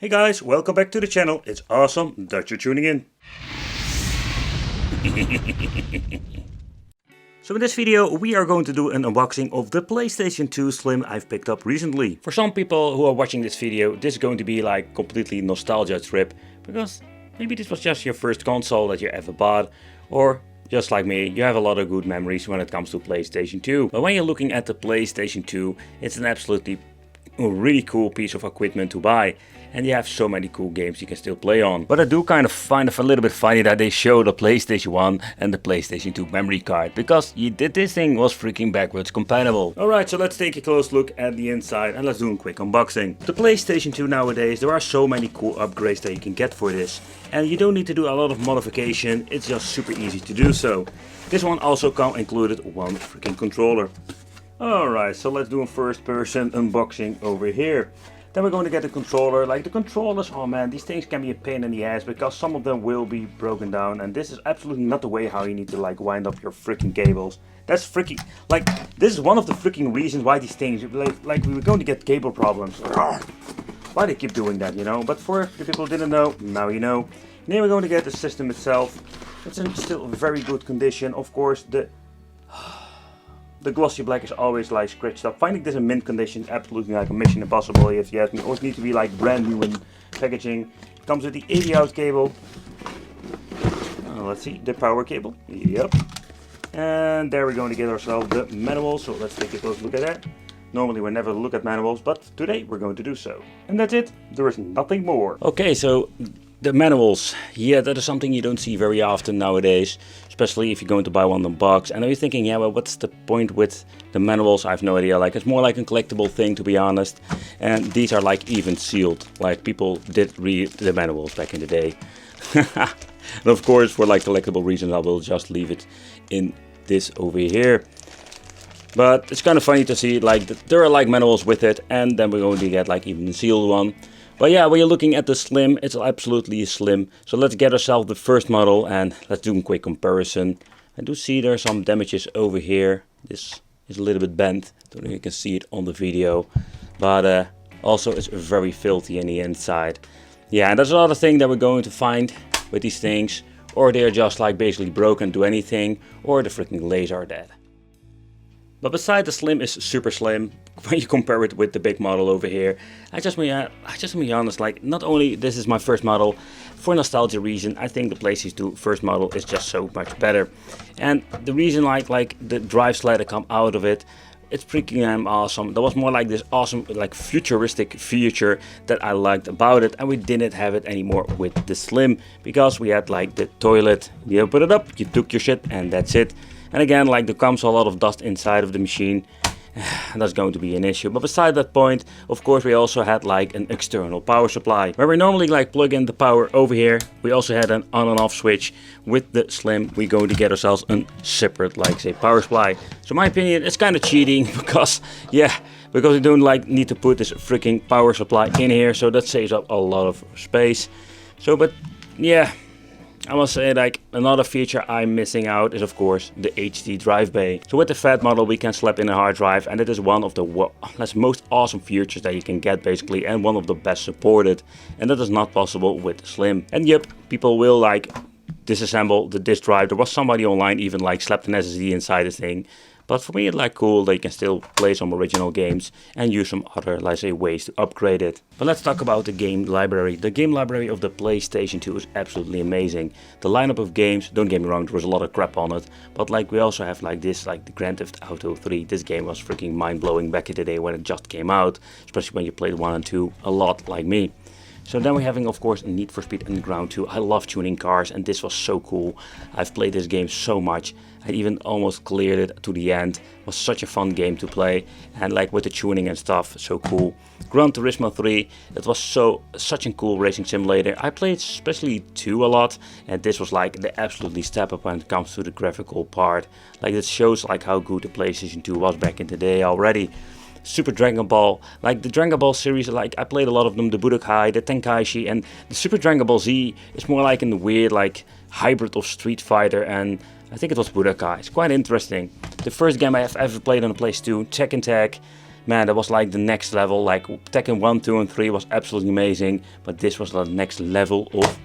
Hey guys, welcome back to the channel. It's awesome that you're tuning in. So in this video we are going to do an unboxing of the PlayStation 2 Slim I've picked up recently. For some people who are watching this video, this is going to be like completely nostalgia trip, because maybe this was just your first console that you ever bought, or just like me, you have a lot of good memories when it comes to PlayStation 2. But when you're looking at the PlayStation 2, it's an absolutely really cool piece of equipment to buy, and you have so many cool games you can still play on. But I do kind of find it a little bit funny that they show the PlayStation 1 and the PlayStation 2 memory card, because this thing was freaking backwards compatible. Alright, so let's take a close look at the inside and let's do a quick unboxing. The PlayStation 2 nowadays, there are so many cool upgrades that you can get for this, and you don't need to do a lot of modification, it's just super easy to do so. This one also comes included one freaking controller. Alright, so let's do a first person unboxing over here. Then we're going to get the controller. Like the controllers, oh man, these things can be a pain in the ass because some of them will be broken down, and this is absolutely not the way how you need to like wind up your freaking cables. That's freaking, like, this is one of the freaking reasons why these things, like we were going to get cable problems. Why they keep doing that, you know? But for the people who didn't know, now you know. And then we're going to get the system itself. It's in still very good condition. Of course, the glossy black is always like scratched up. Finding this in mint condition is absolutely like a mission impossible if you ask me. It always needs to be like brand new in packaging. It comes with the 80 out cable. Let's see, the power cable. Yep. And there we're going to get ourselves the manual. So let's take a close look at that. Normally we never look at manuals, but today we're going to do so. And that's it. There is nothing more. Okay, so the manuals, yeah, that is something you don't see very often nowadays, especially if you're going to buy one in the box. And you're thinking, yeah, well, what's the point with the manuals? I have no idea. Like, it's more like a collectible thing, to be honest. And these are like even sealed. Like, people did read the manuals back in the day. And of course, for like collectible reasons, I will just leave it in this over here. But it's kind of funny to see like there are like manuals with it, and then we're going to get like even a sealed one. But yeah, when you're looking at the Slim, it's absolutely slim. So let's get ourselves the first model and let's do a quick comparison. I do see there are some damages over here. This is a little bit bent. Don't know if you can see it on the video. But also it's very filthy in the inside. Yeah, and there's a lot of things that we're going to find with these things. Or they're just like basically broken, do anything. Or the freaking lasers are dead. But beside the Slim is super slim when you compare it with the big model over here. I just want to be honest, like, not only this is my first model, for nostalgia reason, I think the PlayStation 2 first model is just so much better. And the reason like the drive sled that come out of it, it's freaking awesome. There was more like this awesome, like futuristic feature that I liked about it, and we didn't have it anymore with the Slim, because we had like the toilet, you put it up, you took your shit, and that's it. And again, like, there comes a lot of dust inside of the machine. That's going to be an issue. But beside that point, of course, we also had like an external power supply, where we normally like plug in the power over here. We also had an on and off switch. With the Slim, we're going to get ourselves a separate, like, say, power supply. So in my opinion, it's kind of cheating, because we don't like need to put this freaking power supply in here. So that saves up a lot of space. So, but yeah, I must say, like, another feature I'm missing out is of course the HD drive bay. So with the fat model we can slap in a hard drive, and it is one of the most awesome features that you can get basically, and one of the best supported, and that is not possible with the Slim. And yep, people will like disassemble the disk drive. There was somebody online even like slapped an SSD inside the thing. But for me, it's like cool that you can still play some original games and use some other, let's say, ways to upgrade it. But let's talk about the game library. The game library of the PlayStation 2 is absolutely amazing. The lineup of games, don't get me wrong, there was a lot of crap on it. But like, we also have like this, like the Grand Theft Auto 3. This game was freaking mind-blowing back in the day when it just came out. Especially when you played 1 and 2 a lot, like me. So then we're having, of course, Need for Speed Underground 2. I love tuning cars, and this was so cool. I've played this game so much. I even almost cleared it to the end. It was such a fun game to play, and like with the tuning and stuff, so cool. Gran Turismo 3, it was such a cool racing simulator. I played especially 2 a lot, and this was like the absolutely step up when it comes to the graphical part. Like, it shows like how good the PlayStation 2 was back in the day already. Super Dragon Ball, like the Dragon Ball series, like I played a lot of them, the Budokai, the Tenkaichi, and the Super Dragon Ball Z is more like in the weird like hybrid of Street Fighter and I think it was Budokai. It's quite interesting. The first game I have ever played on the PS2, Tekken Tag, man, that was like the next level. Like Tekken 1, 2 and 3 was absolutely amazing, but this was the next level of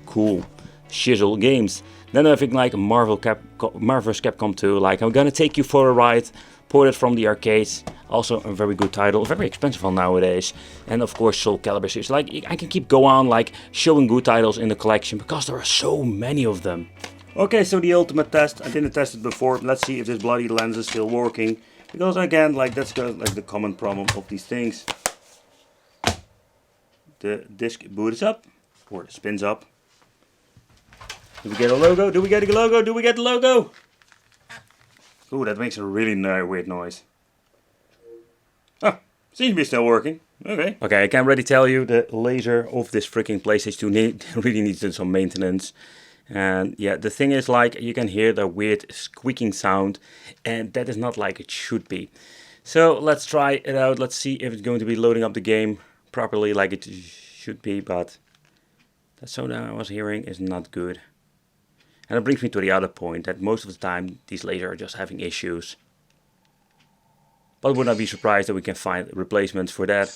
cool shizzle games. Then I think like Marvel's Capcom 2, like I'm gonna take you for a ride, ported from the arcades. Also a very good title, very expensive one nowadays. And of course Soul Calibur series. Like I can keep going on like showing good titles in the collection because there are so many of them. Okay, so the ultimate test. I didn't test it before. Let's see if this bloody lens is still working. Because again, like that's like the common problem of these things. The disc boots up, or spins up. Do we get a logo? Do we get a logo? Do we get the logo? Ooh, that makes a really weird noise. Oh, seems to be still working. Okay. Okay, I can already tell you the laser of this freaking PlayStation 2 really needs some maintenance. And yeah, the thing is like you can hear the weird squeaking sound and that is not like it should be. So let's try it out. Let's see if it's going to be loading up the game properly like it should be, but the sound I was hearing is not good. And that brings me to the other point that most of the time these lasers are just having issues. But would not be surprised that we can find replacements for that.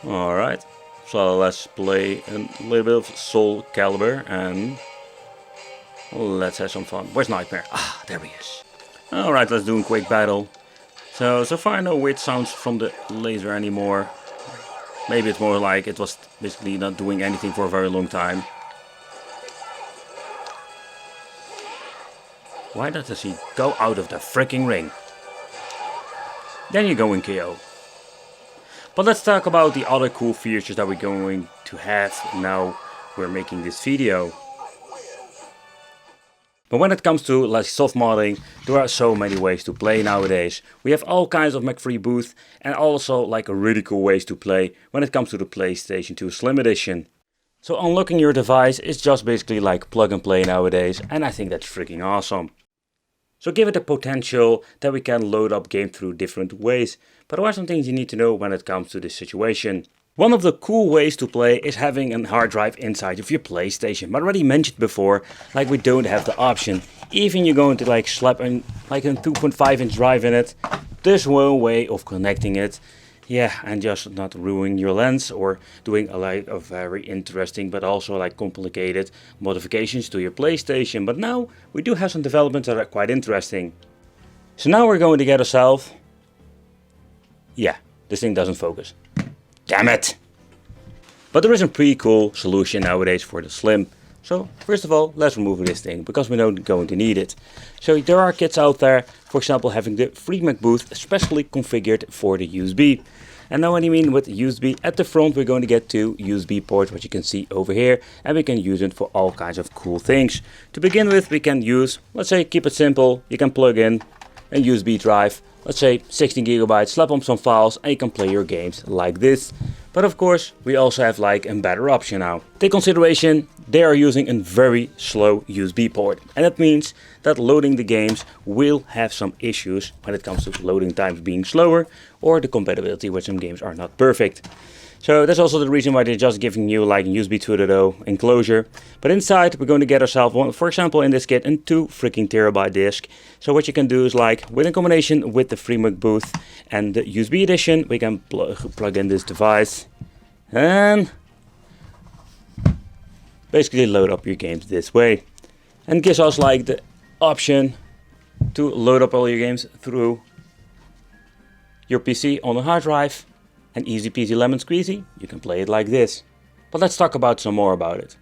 Alright, so let's play a little bit of Soul Calibur and let's have some fun. Where's Nightmare? Ah, there he is. Alright, let's do a quick battle. So far no weird sounds from the laser anymore. Maybe it's more like it was basically not doing anything for a very long time. Why does he go out of the freaking ring? Then you go in KO. But let's talk about the other cool features that we're going to have now we're making this video. But when it comes to like soft modding, there are so many ways to play nowadays. We have all kinds of McFree Booth and also like really cool ways to play when it comes to the PlayStation 2 Slim Edition. So unlocking your device is just basically like plug and play nowadays, and I think that's freaking awesome. So give it the potential that we can load up game through different ways. But there are some things you need to know when it comes to this situation. One of the cool ways to play is having a hard drive inside of your PlayStation. But I already mentioned before, like we don't have the option. Even you're going to like slap like a 2.5 inch drive in it, there's one way of connecting it. Yeah, and just not ruining your lens or doing a lot of very interesting but also like complicated modifications to your PlayStation. But now we do have some developments that are quite interesting. So now we're going to get ourselves... Yeah, this thing doesn't focus. Damn it! But there is a pretty cool solution nowadays for the Slim. So first of all, let's remove this thing because we're not going to need it. So there are kits out there, for example having the Freeman Booth especially configured for the USB. And now what I mean with USB, at the front we're going to get two USB ports, which you can see over here, and we can use it for all kinds of cool things. To begin with, we can use, let's say, keep it simple, you can plug in a USB drive, let's say 16 gigabytes, slap on some files and you can play your games like this. But of course, we also have like a better option now. Take consideration, they are using a very slow USB port. And that means that loading the games will have some issues when it comes to loading times being slower or the compatibility with some games are not perfect. So that's also the reason why they're just giving you like a USB 2.0 enclosure. But inside we're going to get ourselves one, for example in this kit, a 2 freaking terabyte disk. So what you can do is like, with a combination with the Freeman Booth and the USB edition, we can plug in this device and basically load up your games this way. And gives us like the option to load up all your games through your PC on a hard drive. And easy peasy lemon squeezy, you can play it like this. But let's talk about some more about it.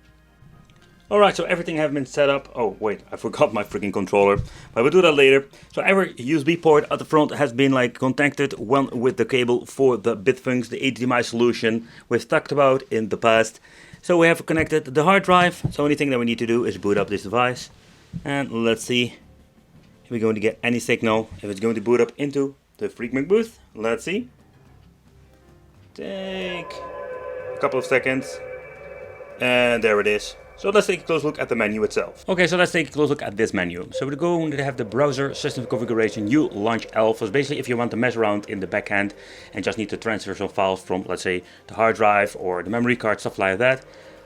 Alright, so everything has been set up. Oh wait, I forgot my freaking controller. But we'll do that later. So every USB port at the front has been like contacted, one with the cable for the Bitfunks, the HDMI solution we've talked about in the past. So we have connected the hard drive. So anything that we need to do is boot up this device. And let's see if we're going to get any signal. If it's going to boot up into the Freeman Booth. Let's see. Take a couple of seconds and there it is. So let's take a close look at the menu itself. Okay, so let's take a close look at this menu. So we're going to have the browser system configuration U launch alpha. So basically if you want to mess around in the backend and just need to transfer some files from, let's say, the hard drive or the memory card, stuff like that.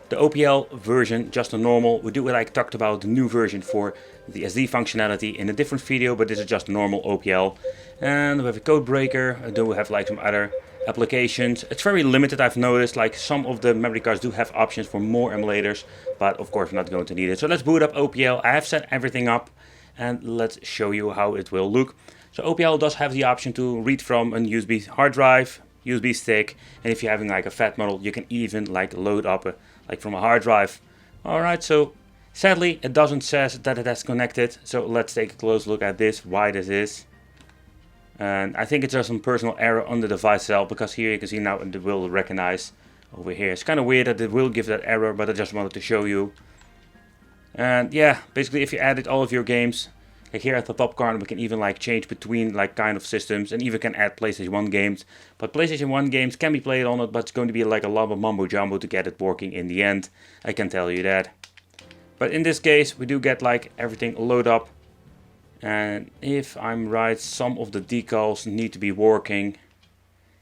The OPL version, just a normal. We do like talked about the new version for the SD functionality in a different video, but this is just a normal OPL. And we have a code breaker. Then we have like some other applications. It's very limited, I've noticed. Like some of the memory cards do have options for more emulators, but of course we're not going to need it. So let's boot up OPL. I have set everything up and let's show you how it will look. So OPL does have the option to read from a USB hard drive, USB stick, and if you're having like a fat model, you can even like load up like from a hard drive. Alright, so sadly it doesn't say that it has connected, so let's take a close look at this, why this is. And I think it's just some personal error on the device itself, because here you can see now it will recognize over here. It's kind of weird that it will give that error, but I just wanted to show you. And yeah, basically if you added all of your games, like here at the top corner we can even like change between like kind of systems, and even can add PlayStation 1 games. But PlayStation 1 games can be played on it, but it's going to be like a lot of mumbo jumbo to get it working in the end. I can tell you that. But in this case we do get like everything load up. And if I'm right, some of the decals need to be working.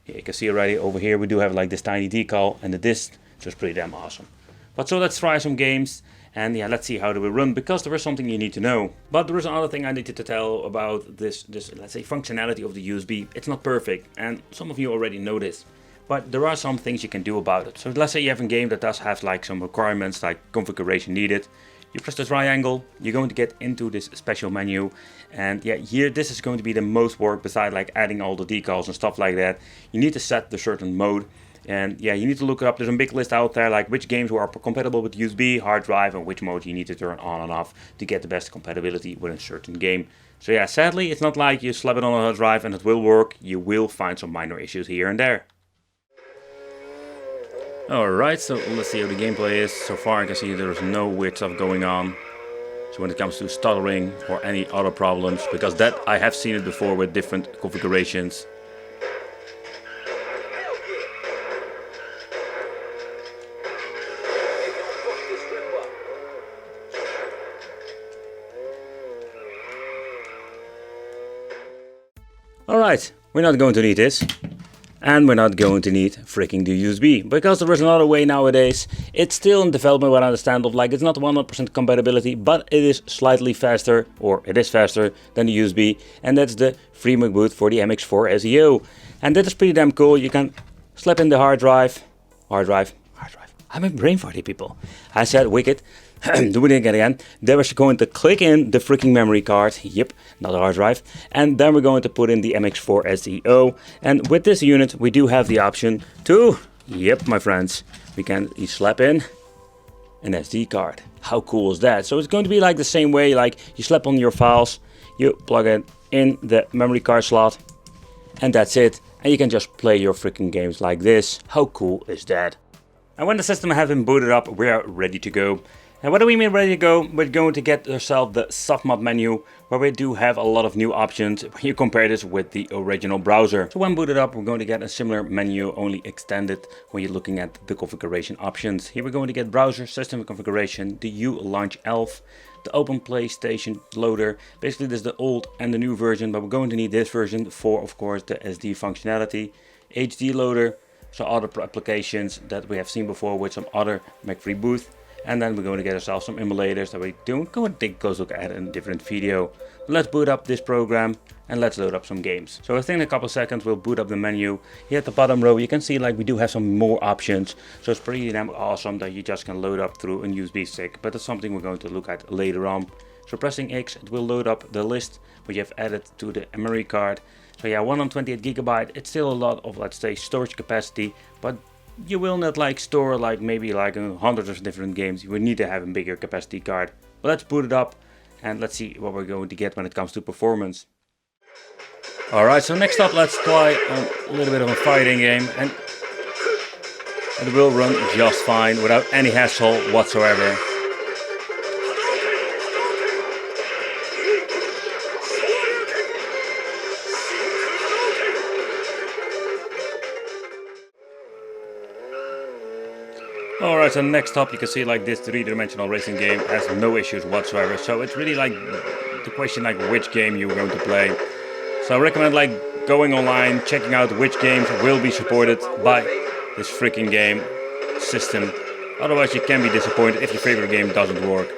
Here you can see already over here we do have like this tiny decal and the disc, so it's pretty damn awesome. But so let's try some games. And yeah, let's see how they will run, because there is something you need to know. But there is another thing I needed to tell about this let's say functionality of the USB. It's not perfect, and some of you already know this. But there are some things you can do about it. So let's say you have a game that does have like some requirements, like configuration needed. You press the triangle, you're going to get into this special menu. And yeah, here this is going to be the most work, beside like adding all the decals and stuff like that. You need to set the certain mode. And yeah, you need to look up, there's a big list out there, like which games are compatible with USB, hard drive, and which mode you need to turn on and off to get the best compatibility with a certain game. So yeah, sadly, it's not like you slap it on a hard drive and it will work. You will find some minor issues here and there. Alright, so let's see how the gameplay is. So far I can see there's no weird stuff going on. So when it comes to stuttering or any other problems, because that I have seen it before with different configurations. Alright, we're not going to need this. And we're not going to need freaking the USB, because there is another way nowadays. It's still in development, what I understand of, like it's not 100% compatibility, but it is slightly faster, or it is faster than the USB, and that's the Freeman Booth for the MX4 SEO. And that is pretty damn cool. You can slap in the hard drive. I'm a brain farty, people. I said wicked. Do it again. Then we're going to click in the freaking memory card. Yep, not a hard drive. And then we're going to put in the MX4 SEO. And with this unit, we do have the option to, yep, my friends, we can slap in an SD card. How cool is that? So it's going to be like the same way, like you slap on your files, you plug it in the memory card slot, and that's it. And you can just play your freaking games like this. How cool is that? And when the system has been booted up, we are ready to go. And what do we mean ready to go? We're going to get ourselves the softmod menu, where we do have a lot of new options when you compare this with the original browser. So when booted up, we're going to get a similar menu, only extended when you're looking at the configuration options. Here we're going to get browser, system configuration, the U-Launch ELF, the Open PlayStation Loader. Basically this is the old and the new version, but we're going to need this version for, of course, the SD functionality, HD Loader, so other applications that we have seen before with some other McFree Boot. And then we're going to get ourselves some emulators that we do go and take a close look at in a different video. But let's boot up this program and let's load up some games. So within a couple of seconds we'll boot up the menu. Here at the bottom row you can see like we do have some more options. So it's pretty damn awesome that you just can load up through a USB stick. But that's something we're going to look at later on. So pressing X, it will load up the list which you have added to the memory card. So yeah, 128 GB, it's still a lot of, let's say, storage capacity, but you will not like store like maybe like hundreds of different games. You will need to have a bigger capacity card. But let's boot it up and let's see what we're going to get when it comes to performance. Alright, so next up let's try a little bit of a fighting game, and it will run just fine without any hassle whatsoever. Alright, so next up you can see like this three-dimensional racing game has no issues whatsoever. So it's really like the question like which game you're going to play. So I recommend like going online, checking out which games will be supported by this freaking game system. Otherwise you can be disappointed if your favorite game doesn't work.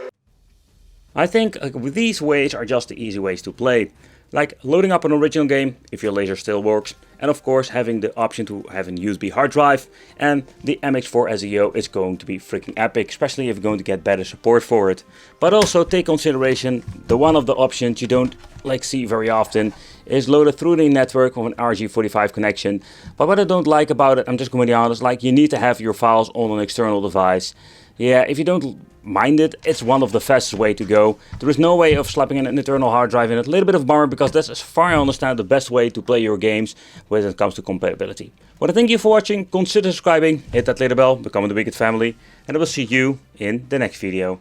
I think these ways are just the easy ways to play. Like loading up an original game if your laser still works, and of course having the option to have a USB hard drive, and the MX4 SEO is going to be freaking epic, especially if you're going to get better support for it. But also take consideration, the one of the options you don't see very often is loaded through the network of an RJ45 connection. But what I don't like about it, I'm just going to be honest, you need to have your files on an external device. Yeah, if you don't mind it, it's one of the fastest way to go. There is no way of slapping an internal hard drive in it. A little bit of bummer, because that's, as far as I understand, the best way to play your games when it comes to compatibility. Well, thank you for watching, consider subscribing, hit that little bell, become the Wicked family, and I will see you in the next video.